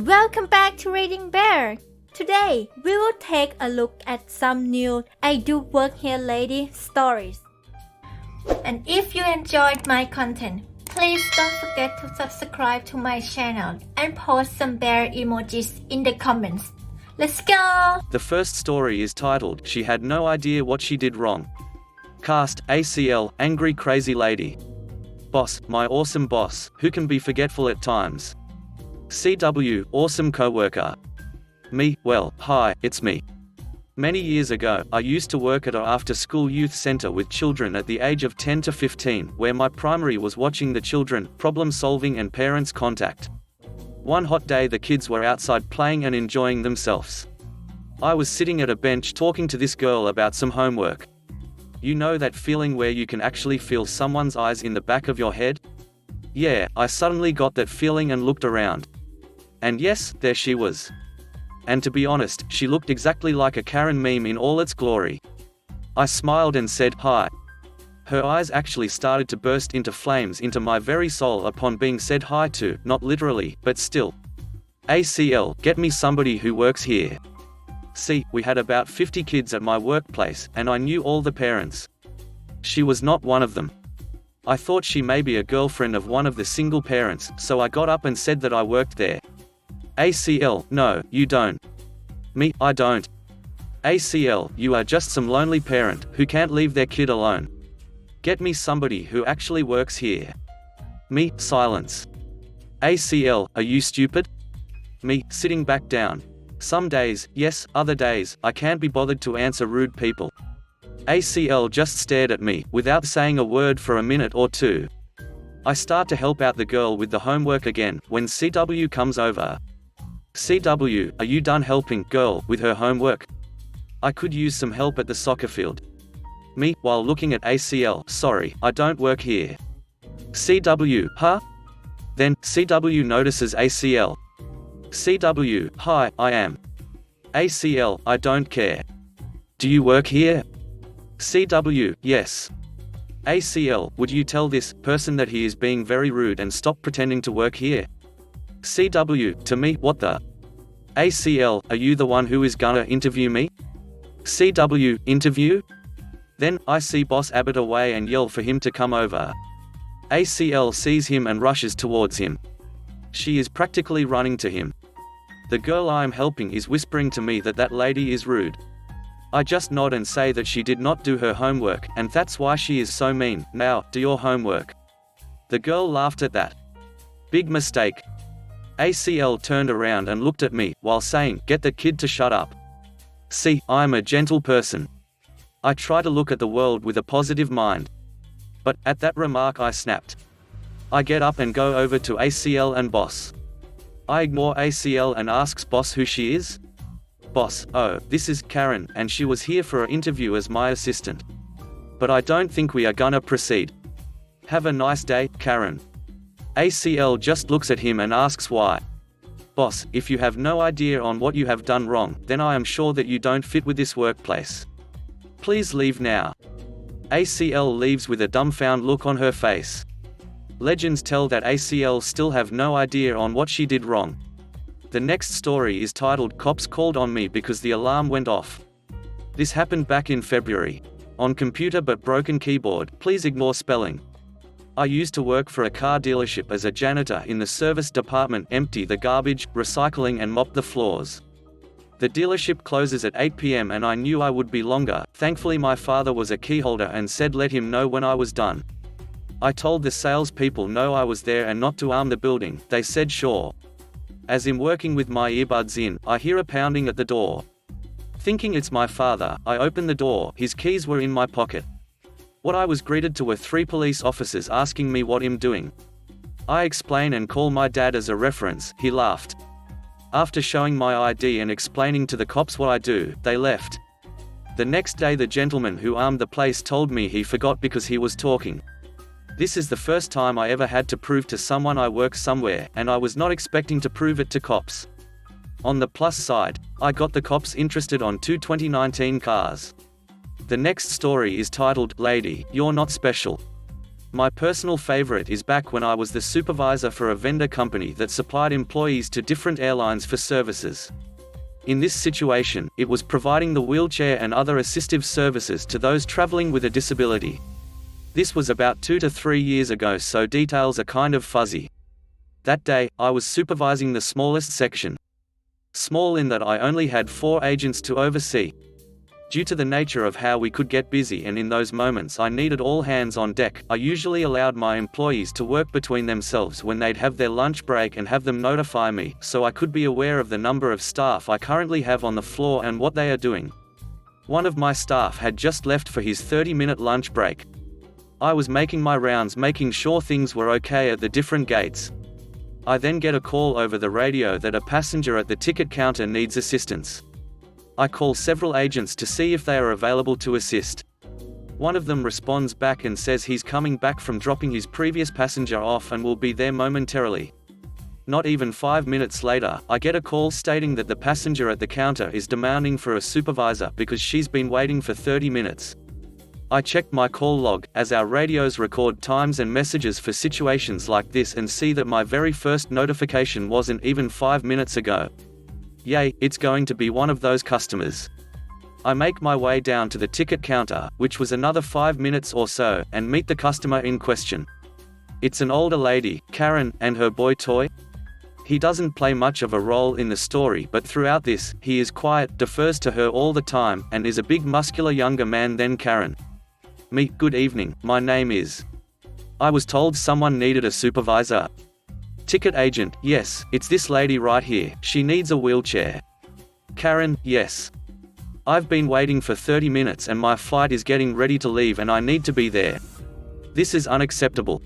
Welcome back to ReadingBear. Today, we will take a look at some new IDoWorkHereLady stories. And if you enjoyed my content, please don't forget to subscribe to my channel and post some bear emojis in the comments. Let's go! The first story is titled, She Had No Idea What She Did Wrong. Cast, ACL, Angry Crazy Lady. Boss, my awesome boss, who can be forgetful at times. CW, awesome coworker. Me, well, hi, it's me. Many years ago, I used to work at an after-school youth center with children at the age of 10 to 15, where my primary was watching the children, problem-solving and parents contact. One hot day the kids were outside playing and enjoying themselves. I was sitting at a bench talking to this girl about some homework. You know that feeling where you can actually feel someone's eyes in the back of your head? Yeah, I suddenly got that feeling and looked around. And yes, there she was. And to be honest, she looked exactly like a Karen meme in all its glory. I smiled and said, hi. Her eyes actually started to burst into flames into my very soul upon being said hi to, not literally, but still. ACL, get me somebody who works here. See, we had about 50 kids at my workplace, and I knew all the parents. She was not one of them. I thought she may be a girlfriend of one of the single parents, so I got up and said that I worked there. ACL, no, you don't. Me, I don't. ACL, you are just some lonely parent, who can't leave their kid alone. Get me somebody who actually works here. Me, silence. ACL, are you stupid? Me, sitting back down. Some days, yes, other days, I can't be bothered to answer rude people. ACL just stared at me, without saying a word for a minute or two. I start to help out the girl with the homework again, when CW comes over. CW, are you done helping girl with her homework? I could use some help at the soccer field. Me, while looking at ACL, sorry, I don't work here. CW, huh? Then, CW notices ACL. CW, hi, I am. ACL, I don't care. Do you work here? CW, yes. ACL, would you tell this person that he is being very rude and stop pretending to work here? CW, to me, what the? ACL, are you the one who is gonna interview me? CW, interview? Then, I see Boss Abbott away and yell for him to come over. ACL sees him and rushes towards him. She is practically running to him. The girl I am helping is whispering to me that that lady is rude. I just nod and say that she did not do her homework, and that's why she is so mean. Now, do your homework. The girl laughed at that. Big mistake. ACL turned around and looked at me, while saying, get that kid to shut up. See, I am a gentle person. I try to look at the world with a positive mind. But, at that remark I snapped. I get up and go over to ACL and Boss. I ignore ACL and asks Boss who she is. Boss, oh, this is Karen, and she was here for an interview as my assistant. But I don't think we are gonna proceed. Have a nice day, Karen. ACL just looks at him and asks why. Boss, if you have no idea on what you have done wrong, then I am sure that you don't fit with this workplace. Please leave now. ACL leaves with a dumbfound look on her face. Legends tell that ACL still have no idea on what she did wrong. The next story is titled Cops Called on Me Because the Alarm Went Off. This happened back in February. On computer but broken keyboard, please ignore spelling. I used to work for a car dealership as a janitor in the service department, empty the garbage, recycling and mop the floors. The dealership closes at 8 p.m. and I knew I would be longer. Thankfully my father was a key holder and said let him know when I was done. I told the salespeople no I was there and not to arm the building. They said sure. As I'm working with my earbuds in, I hear a pounding at the door. Thinking it's my father, I open the door. His keys were in my pocket. What I was greeted to were 3 police officers asking me what I'm doing. I explain and call my dad as a reference. He laughed. After showing my ID and explaining to the cops what I do, they left. The next day the gentleman who armed the place told me he forgot because he was talking. This is the first time I ever had to prove to someone I work somewhere, and I was not expecting to prove it to cops. On the plus side, I got the cops interested on 2 2019 cars. The next story is titled, Lady, You're Not Special. My personal favorite is back when I was the supervisor for a vendor company that supplied employees to different airlines for services. In this situation, it was providing the wheelchair and other assistive services to those traveling with a disability. This was about 2 to 3 years ago, so details are kind of fuzzy. That day, I was supervising the smallest section. Small in that I only had 4 agents to oversee. Due to the nature of how we could get busy and in those moments I needed all hands on deck, I usually allowed my employees to work between themselves when they'd have their lunch break and have them notify me, so I could be aware of the number of staff I currently have on the floor and what they are doing. One of my staff had just left for his 30-minute lunch break. I was making my rounds making sure things were okay at the different gates. I then get a call over the radio that a passenger at the ticket counter needs assistance. I call several agents to see if they are available to assist. One of them responds back and says he's coming back from dropping his previous passenger off and will be there momentarily. Not even 5 minutes later, I get a call stating that the passenger at the counter is demanding for a supervisor because she's been waiting for 30 minutes. I checked my call log, as our radios record times and messages for situations like this, and see that my very first notification wasn't even 5 minutes ago. Yay, it's going to be one of those customers. I make my way down to the ticket counter, which was another 5 minutes or so, and meet the customer in question. It's an older lady, Karen, and her boy Toy. He doesn't play much of a role in the story, but throughout this, he is quiet, defers to her all the time, and is a big muscular younger man than Karen. Me, good evening, my name is. I was told someone needed a supervisor. Ticket agent, yes, it's this lady right here, she needs a wheelchair. Karen, yes. I've been waiting for 30 minutes and my flight is getting ready to leave and I need to be there. This is unacceptable.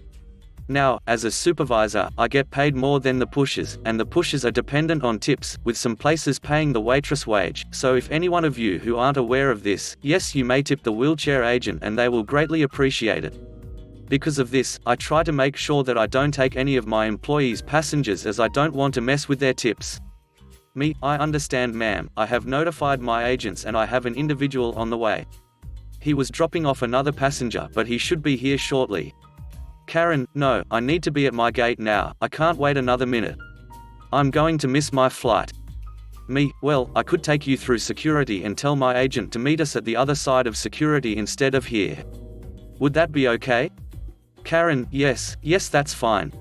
Now, as a supervisor, I get paid more than the pushers, and the pushers are dependent on tips, with some places paying the waitress wage, so if any one of you who aren't aware of this, yes, you may tip the wheelchair agent and they will greatly appreciate it. Because of this, I try to make sure that I don't take any of my employees' passengers, as I don't want to mess with their tips. Me, I understand ma'am, I have notified my agents and I have an individual on the way. He was dropping off another passenger but he should be here shortly. Karen, no, I need to be at my gate now, I can't wait another minute. I'm going to miss my flight. Me, well, I could take you through security and tell my agent to meet us at the other side of security instead of here. Would that be okay? Karen, yes, that's fine.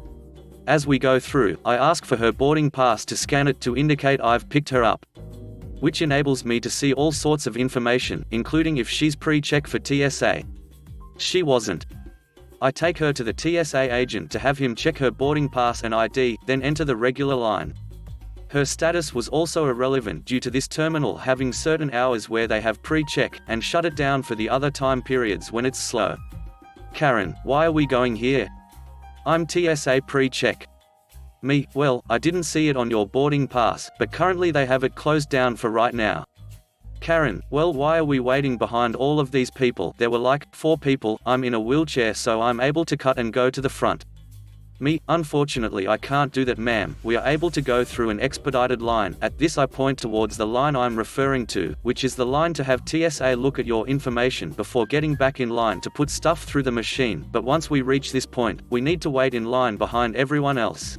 As we go through, I ask for her boarding pass to scan it to indicate I've picked her up, which enables me to see all sorts of information, including if she's pre-check for TSA. She wasn't. I take her to the TSA agent to have him check her boarding pass and ID, then enter the regular line. Her status was also irrelevant due to this terminal having certain hours where they have pre-check, and shut it down for the other time periods when it's slow. Karen, why are we going here? I'm TSA pre-check. Me, well, I didn't see it on your boarding pass, but currently they have it closed down for right now. Karen, well, why are we waiting behind all of these people? There were like 4 people, I'm in a wheelchair so I'm able to cut and go to the front. Me, unfortunately I can't do that ma'am, we are able to go through an expedited line. At this I point towards the line I'm referring to, which is the line to have TSA look at your information before getting back in line to put stuff through the machine, but once we reach this point, we need to wait in line behind everyone else.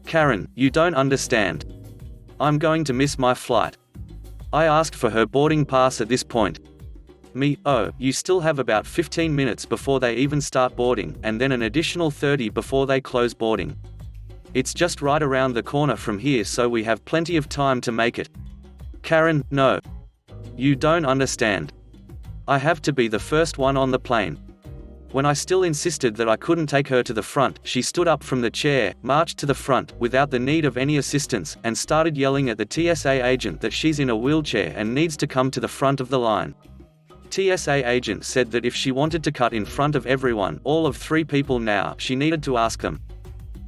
Karen, you don't understand. I'm going to miss my flight. I asked for her boarding pass at this point. Me, oh, you still have about 15 minutes before they even start boarding, and then an additional 30 before they close boarding. It's just right around the corner from here so we have plenty of time to make it. Karen, no. You don't understand. I have to be the first one on the plane. When I still insisted that I couldn't take her to the front, she stood up from the chair, marched to the front, without the need of any assistance, and started yelling at the TSA agent that she's in a wheelchair and needs to come to the front of the line. TSA agent said that if she wanted to cut in front of everyone, all of 3 people now, she needed to ask them.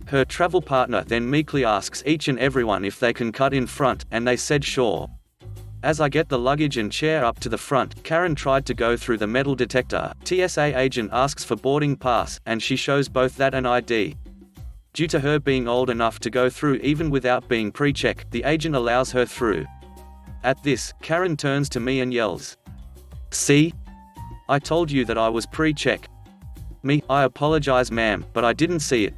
Her travel partner then meekly asks each and everyone if they can cut in front, and they said sure. As I get the luggage and chair up to the front, Karen tried to go through the metal detector. TSA agent asks for boarding pass, and she shows both that and ID. Due to her being old enough to go through even without being pre-checked, the agent allows her through. At this, Karen turns to me and yells, "See? I told you that I was pre-check." Me, I apologize ma'am, but I didn't see it.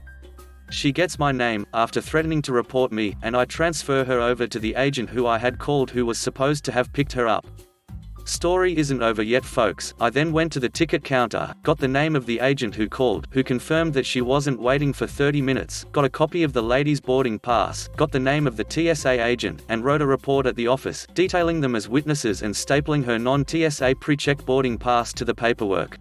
She gets my name, after threatening to report me, and I transfer her over to the agent who I had called who was supposed to have picked her up. Story isn't over yet folks. I then went to the ticket counter, got the name of the agent who called, who confirmed that she wasn't waiting for 30 minutes, got a copy of the lady's boarding pass, got the name of the TSA agent, and wrote a report at the office, detailing them as witnesses and stapling her non-TSA pre-check boarding pass to the paperwork.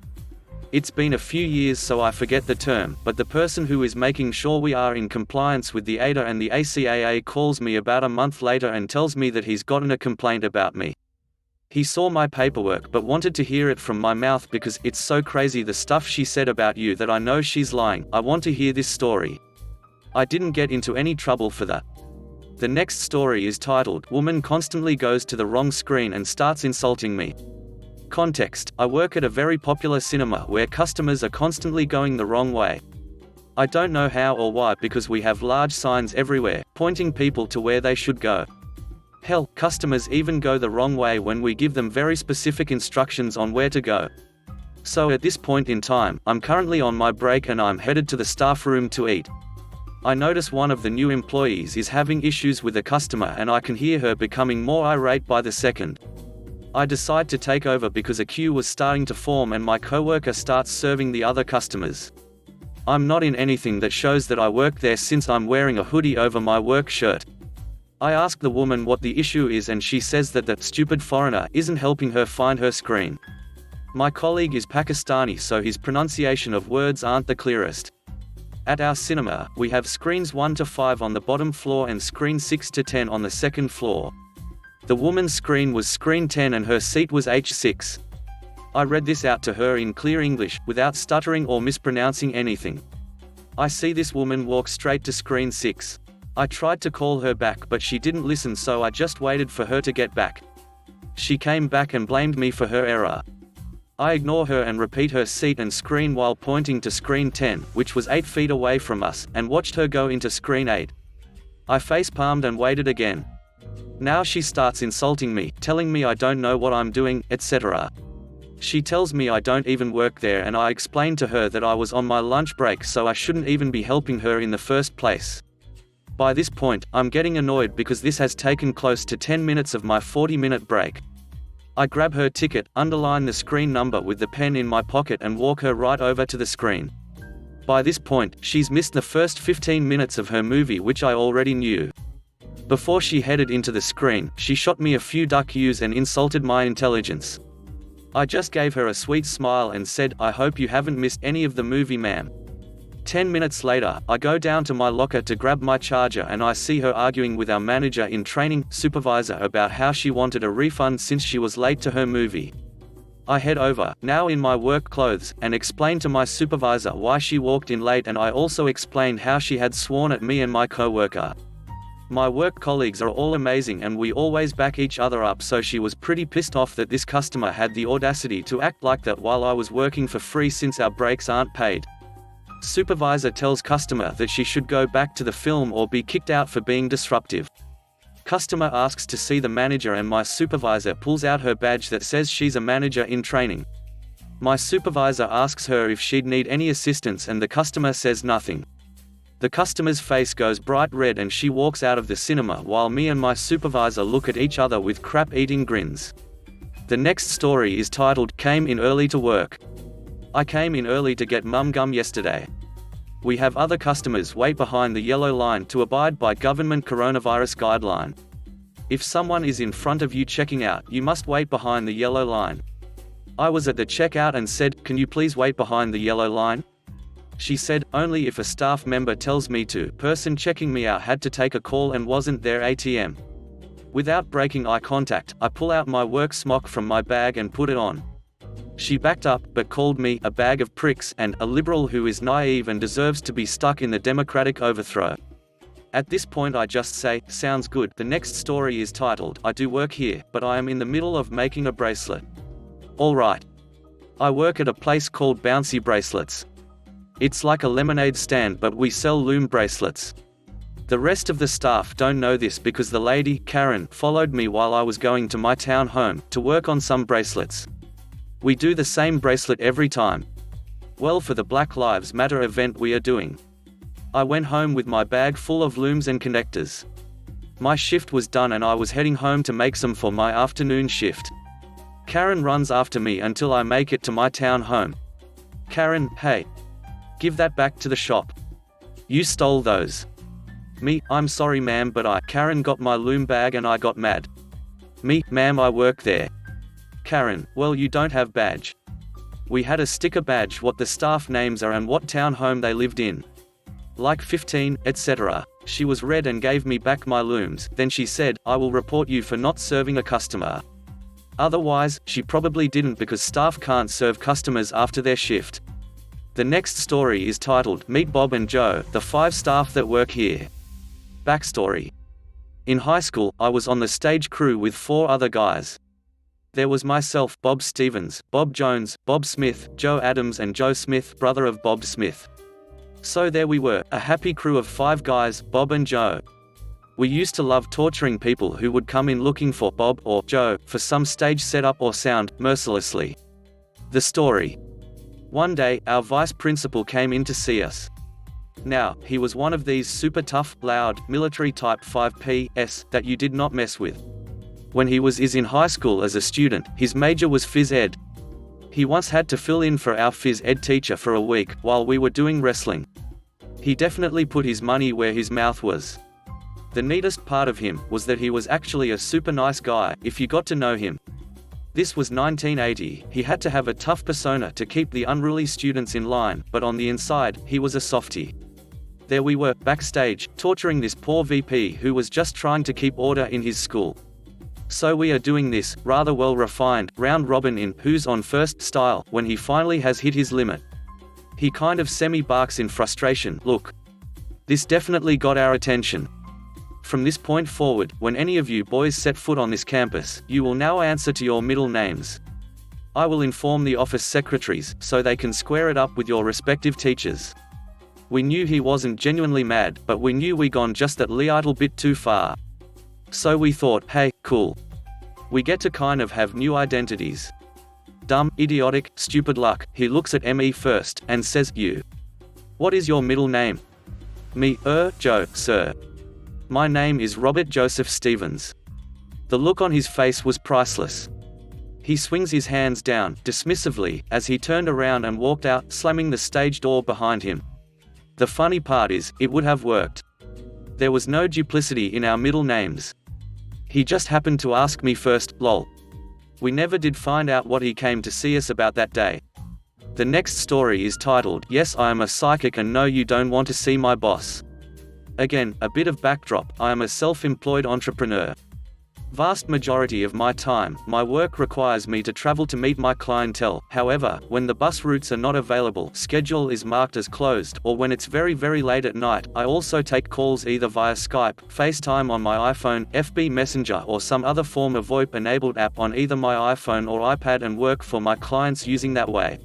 It's been a few years so I forget the term, but the person who is making sure we are in compliance with the ADA and the ACAA calls me about a month later and tells me that he's gotten a complaint about me. He saw my paperwork but wanted to hear it from my mouth because it's so crazy the stuff she said about you that I know she's lying. I want to hear this story. I didn't get into any trouble for that. The next story is titled, Woman Constantly Goes to the Wrong Screen and Starts Insulting Me. Context: I work at a very popular cinema where customers are constantly going the wrong way. I don't know how or why because we have large signs everywhere, pointing people to where they should go. Hell, customers even go the wrong way when we give them very specific instructions on where to go. So at this point in time, I'm currently on my break and I'm headed to the staff room to eat. I notice one of the new employees is having issues with a customer and I can hear her becoming more irate by the second. I decide to take over because a queue was starting to form and my coworker starts serving the other customers. I'm not in anything that shows that I work there since I'm wearing a hoodie over my work shirt. I ask the woman what the issue is and she says that the stupid foreigner isn't helping her find her screen. My colleague is Pakistani so his pronunciation of words aren't the clearest. At our cinema, we have screens 1 to 5 on the bottom floor and screen 6 to 10 on the second floor. The woman's screen was screen 10 and her seat was H6. I read this out to her in clear English, without stuttering or mispronouncing anything. I see this woman walk straight to screen 6. I tried to call her back but she didn't listen so I just waited for her to get back. She came back and blamed me for her error. I ignore her and repeat her seat and screen while pointing to screen 10, which was 8 feet away from us, and watched her go into screen 8. I face-palmed and waited again. Now she starts insulting me, telling me I don't know what I'm doing, etc. She tells me I don't even work there and I explain to her that I was on my lunch break so I shouldn't even be helping her in the first place. By this point, I'm getting annoyed because this has taken close to 10 minutes of my 40-minute break. I grab her ticket, underline the screen number with the pen in my pocket and walk her right over to the screen. By this point, she's missed the first 15 minutes of her movie which I already knew. Before she headed into the screen, she shot me a few duck yous and insulted my intelligence. I just gave her a sweet smile and said, I hope you haven't missed any of the movie ma'am. 10 minutes later, I go down to my locker to grab my charger and I see her arguing with our manager in training, supervisor about how she wanted a refund since she was late to her movie. I head over, now in my work clothes, and explain to my supervisor why she walked in late and I also explained how she had sworn at me and my coworker. My work colleagues are all amazing and we always back each other up so she was pretty pissed off that this customer had the audacity to act like that while I was working for free since our breaks aren't paid. Supervisor tells customer that she should go back to the film or be kicked out for being disruptive. Customer asks to see the manager and my supervisor pulls out her badge that says she's a manager in training. My supervisor asks her if she'd need any assistance and the customer says nothing. The customer's face goes bright red and she walks out of the cinema while me and my supervisor look at each other with crap-eating grins. The next story is titled, Came in Early to Work. I came in early to get mum gum yesterday. We have other customers wait behind the yellow line to abide by government coronavirus guideline. If someone is in front of you checking out, you must wait behind the yellow line. I was at the checkout and said, can you please wait behind the yellow line? She said, only if a staff member tells me to. Person checking me out had to take a call and wasn't their ATM. Without breaking eye contact, I pull out my work smock from my bag and put it on. She backed up, but called me a bag of pricks and a liberal who is naive and deserves to be stuck in the democratic overthrow. At this point I just say, sounds good. The next story is titled, I do work here, but I am in the middle of making a bracelet. Alright. I work at a place called Bouncy Bracelets. It's like a lemonade stand but we sell loom bracelets. The rest of the staff don't know this because the lady, Karen, followed me while I was going to my town home to work on some bracelets. We do the same bracelet every time. Well, for the Black Lives Matter event we are doing. I went home with my bag full of looms and connectors. My shift was done and I was heading home to make some for my afternoon shift. Karen runs after me until I make it to my town home. Karen, hey. Give that back to the shop. You stole those. Me, I'm sorry ma'am, but Karen got my loom bag and I got mad. Me, ma'am, I work there. Karen, well, you don't have badge. We had a sticker badge what the staff names are and what town home they lived in. Like 15, etc. She was red and gave me back my looms, then she said, I will report you for not serving a customer. Otherwise, she probably didn't because staff can't serve customers after their shift. The next story is titled, Meet Bob and Joe, the 5 staff that work here. Backstory. In high school, I was on the stage crew with 4 other guys. There was myself, Bob Stevens, Bob Jones, Bob Smith, Joe Adams and Joe Smith, brother of Bob Smith. So there we were, a happy crew of 5 guys, Bob and Joe. We used to love torturing people who would come in looking for Bob or Joe for some stage setup or sound, mercilessly. The story. One day, our vice principal came in to see us. Now, he was one of these super tough, loud, military type 5Ps that you did not mess with. When he was in high school as a student, his major was phys ed. He once had to fill in for our phys ed teacher for a week while we were doing wrestling. He definitely put his money where his mouth was. The neatest part of him was that he was actually a super nice guy if you got to know him. This was 1980, he had to have a tough persona to keep the unruly students in line, but on the inside, he was a softie. There we were, backstage, torturing this poor VP who was just trying to keep order in his school. So we are doing this, rather well refined, round robin in who's on first style when he finally has hit his limit. He kind of semi-barks in frustration, look. This definitely got our attention. From this point forward, when any of you boys set foot on this campus, you will now answer to your middle names. I will inform the office secretaries, so they can square it up with your respective teachers. We knew he wasn't genuinely mad, but we knew we gone just that little bit too far. So we thought, hey, cool. We get to kind of have new identities. Dumb, idiotic, stupid luck, he looks at me first, and says, you. What is your middle name? Me, Joe, sir. My name is Robert Joseph Stevens. The look on his face was priceless. He swings his hands down, dismissively, as he turned around and walked out, slamming the stage door behind him. The funny part is, it would have worked. There was no duplicity in our middle names. He just happened to ask me first, lol. We never did find out what he came to see us about that day. The next story is titled, Yes, I am a psychic and no, you don't want to see my boss. Again, a bit of backdrop, I am a self-employed entrepreneur. Vast majority of my time, my work requires me to travel to meet my clientele. However, when the bus routes are not available, schedule is marked as closed, or when it's very late at night, I also take calls either via Skype, FaceTime on my iPhone, FB Messenger or some other form of VoIP-enabled app on either my iPhone or iPad and work for my clients using that way.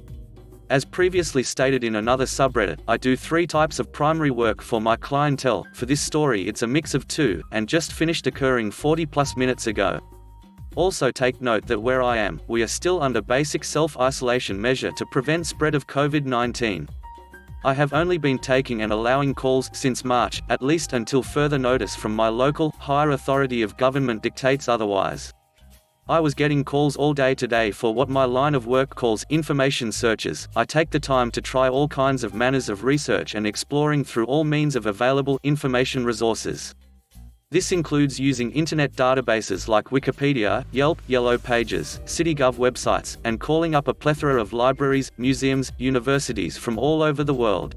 As previously stated in another subreddit, I do 3 types of primary work for my clientele. For this story it's a mix of 2, and just finished occurring 40+ minutes ago. Also take note that where I am, we are still under basic self-isolation measure to prevent spread of COVID-19. I have only been taking and allowing calls since March, at least until further notice from my local, higher authority of government dictates otherwise. I was getting calls all day today for what my line of work calls information searches. I take the time to try all kinds of manners of research and exploring through all means of available information resources. This includes using internet databases like Wikipedia, Yelp, Yellow Pages, CityGov websites, and calling up a plethora of libraries, museums, universities from all over the world.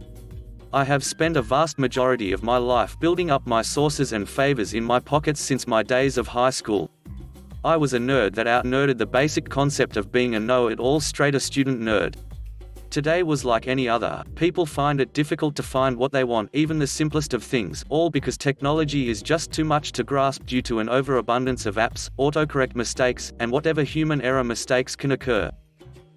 I have spent a vast majority of my life building up my sources and favors in my pockets since my days of high school. I was a nerd that out-nerded the basic concept of being a know-it-all straighter student nerd. Today was like any other, people find it difficult to find what they want, even the simplest of things, all because technology is just too much to grasp due to an overabundance of apps, autocorrect mistakes, and whatever human error mistakes can occur.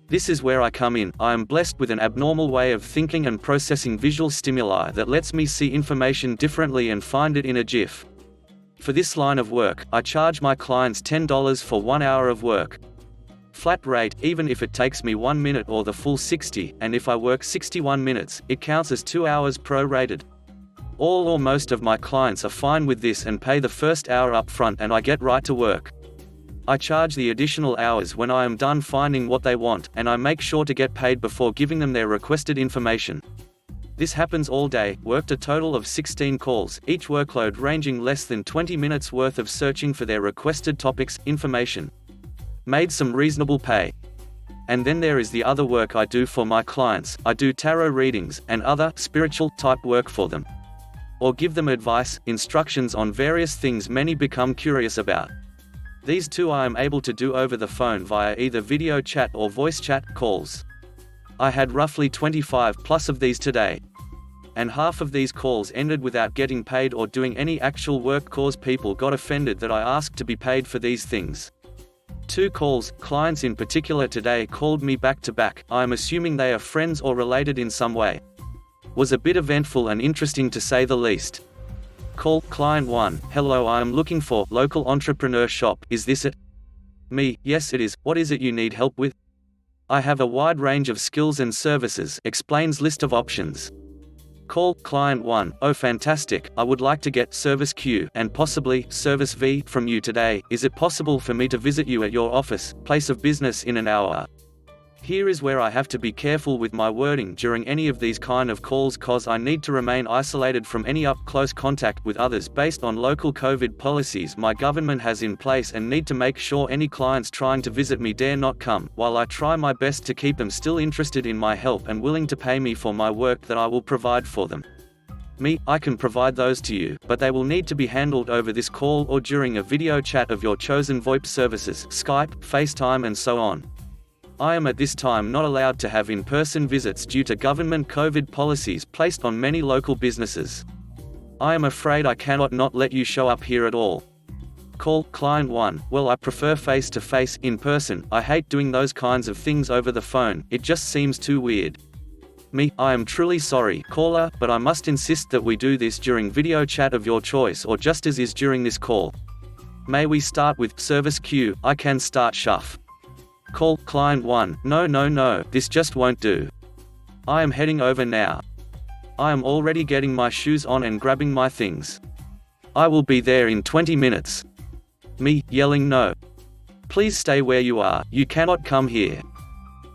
This is where I come in. I am blessed with an abnormal way of thinking and processing visual stimuli that lets me see information differently and find it in a jiff. For this line of work, I charge my clients $10 for 1 hour of work. Flat rate, even if it takes me 1 minute or the full 60, and if I work 61 minutes, it counts as 2 hours pro-rated. All or most of my clients are fine with this and pay the first hour up front and I get right to work. I charge the additional hours when I am done finding what they want, and I make sure to get paid before giving them their requested information. This happens all day. Worked a total of 16 calls, each workload ranging less than 20 minutes worth of searching for their requested topics, information. Made some reasonable pay. And then there is the other work I do for my clients. I do tarot readings, and other, spiritual type work for them. Or give them advice, instructions on various things many become curious about. These two I am able to do over the phone via either video chat or voice chat calls. I had roughly 25 plus of these today. And half of these calls ended without getting paid or doing any actual work cause people got offended that I asked to be paid for these things. 2 calls, clients in particular today called me back to back. I am assuming they are friends or related in some way. Was a bit eventful and interesting to say the least. Call, client 1, hello, I am looking for local entrepreneur shop, is this it? Me, yes it is, what is it you need help with? I have a wide range of skills and services, explains list of options. Call, client 1, oh fantastic, I would like to get service Q, and possibly, service V, from you today. Is it possible for me to visit you at your office, place of business in an hour? Here is where I have to be careful with my wording during any of these kind of calls cause I need to remain isolated from any up-close contact with others based on local COVID policies my government has in place and need to make sure any clients trying to visit me dare not come, while I try my best to keep them still interested in my help and willing to pay me for my work that I will provide for them. Me, I can provide those to you, but they will need to be handled over this call or during a video chat of your chosen VoIP services, Skype, FaceTime and so on. I am at this time not allowed to have in-person visits due to government COVID policies placed on many local businesses. I am afraid I cannot not let you show up here at all. Call, client 1, well I prefer face-to-face, in person, I hate doing those kinds of things over the phone, it just seems too weird. Me, I am truly sorry, caller, but I must insist that we do this during video chat of your choice or just as is during this call. May we start with service Q, I can start shuff. Call, client 1, no, this just won't do. I am heading over now. I am already getting my shoes on and grabbing my things. I will be there in 20 minutes. Me, yelling no. Please stay where you are, you cannot come here.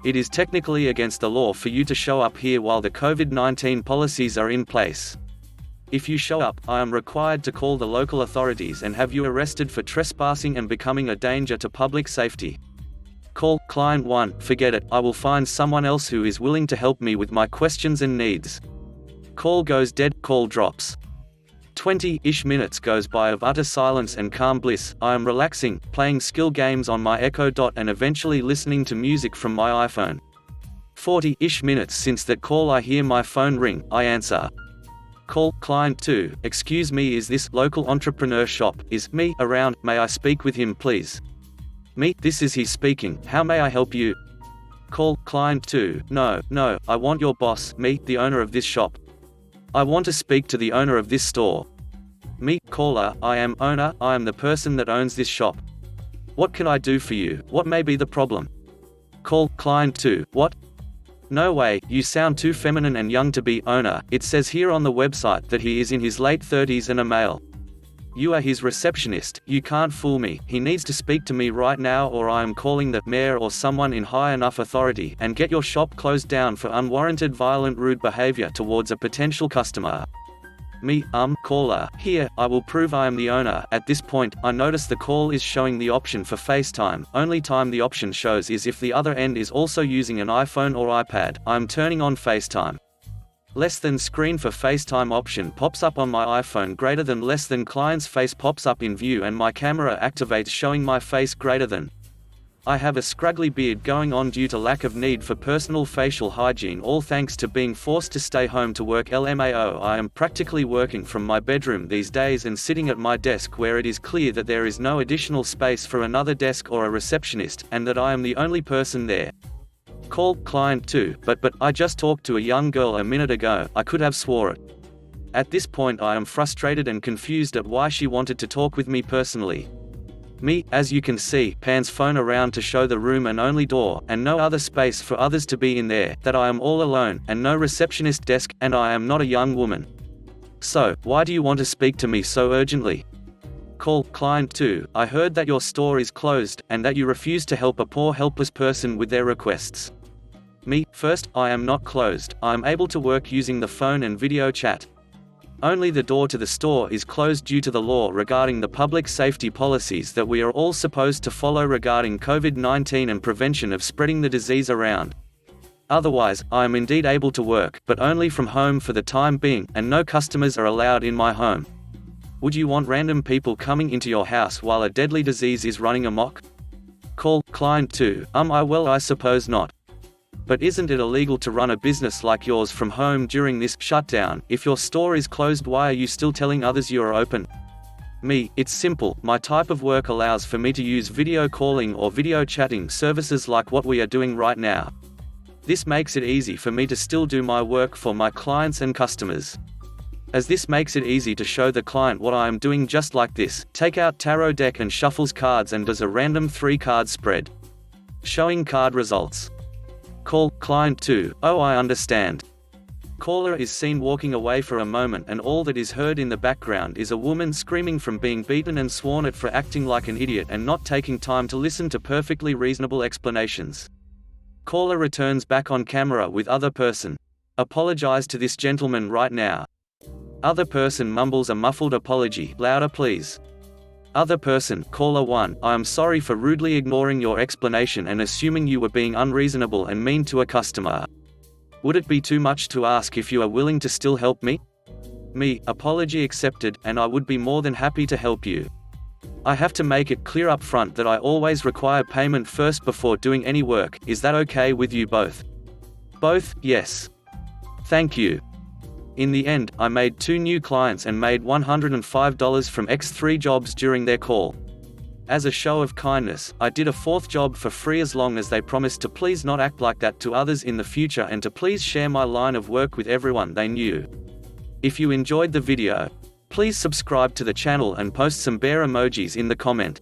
It is technically against the law for you to show up here while the COVID-19 policies are in place. If you show up, I am required to call the local authorities and have you arrested for trespassing and becoming a danger to public safety. Call, client 1, forget it, I will find someone else who is willing to help me with my questions and needs. Call goes dead, call drops. 20-ish minutes goes by of utter silence and calm bliss. I am relaxing, playing skill games on my Echo Dot and eventually listening to music from my iPhone. 40-ish minutes since that call I hear my phone ring, I answer. Call, client 2, excuse me, is this local entrepreneur shop, is me around, may I speak with him please? Me, this is he speaking, how may I help you? Call, client 2, no, I want your boss, me, the owner of this shop. I want to speak to the owner of this store. Me, caller, I am owner, I am the person that owns this shop. What can I do for you, what may be the problem? Call, client 2, what? No way, you sound too feminine and young to be owner, it says here on the website that he is in his late 30s and a male. You are his receptionist, you can't fool me, he needs to speak to me right now or I am calling the mayor or someone in high enough authority and get your shop closed down for unwarranted violent rude behavior towards a potential customer. Me, caller, here, I will prove I am the owner. At this point, I notice the call is showing the option for FaceTime, only time the option shows is if the other end is also using an iPhone or iPad. I am turning on FaceTime. Less than screen for FaceTime option pops up on my iPhone, greater than less than client's face pops up in view and my camera activates showing my face greater than. I have a scraggly beard going on due to lack of need for personal facial hygiene, all thanks to being forced to stay home to work. LMAO, I am practically working from my bedroom these days and sitting at my desk where it is clear that there is no additional space for another desk or a receptionist, and that I am the only person there. Call, client 2, but I just talked to a young girl a minute ago, I could have swore it. At this point I am frustrated and confused at why she wanted to talk with me personally. Me, as you can see, pans phone around to show the room and only door, and no other space for others to be in there, that I am all alone, and no receptionist desk, and I am not a young woman. So, why do you want to speak to me so urgently? Call, client 2, I heard that your store is closed, and that you refuse to help a poor helpless person with their requests. Me, first, I am not closed, I am able to work using the phone and video chat. Only the door to the store is closed due to the law regarding the public safety policies that we are all supposed to follow regarding COVID-19 and prevention of spreading the disease around. Otherwise, I am indeed able to work, but only from home for the time being, and no customers are allowed in my home. Would you want random people coming into your house while a deadly disease is running amok? Call, client 2, I suppose not. But isn't it illegal to run a business like yours from home during this shutdown? If your store is closed, why are you still telling others you are open? Me, it's simple, my type of work allows for me to use video calling or video chatting services like what we are doing right now. This makes it easy for me to still do my work for my clients and customers. As this makes it easy to show the client what I am doing, just like this, take out tarot deck and shuffles cards and does a random 3-card spread. Showing card results. Call, client 2, oh, I understand. Caller is seen walking away for a moment, and all that is heard in the background is a woman screaming from being beaten and sworn at for acting like an idiot and not taking time to listen to perfectly reasonable explanations. Caller returns back on camera with other person. Apologize to this gentleman right now. Other person mumbles a muffled apology, louder please. Other person, caller 1, I am sorry for rudely ignoring your explanation and assuming you were being unreasonable and mean to a customer. Would it be too much to ask if you are willing to still help me? Me, apology accepted, and I would be more than happy to help you. I have to make it clear up front that I always require payment first before doing any work. Is that okay with you both? Both, yes. Thank you. In the end, I made 2 new clients and made $105 from X3 jobs during their call. As a show of kindness, I did a 4th job for free as long as they promised to please not act like that to others in the future and to please share my line of work with everyone they knew. If you enjoyed the video, please subscribe to the channel and post some bear emojis in the comment.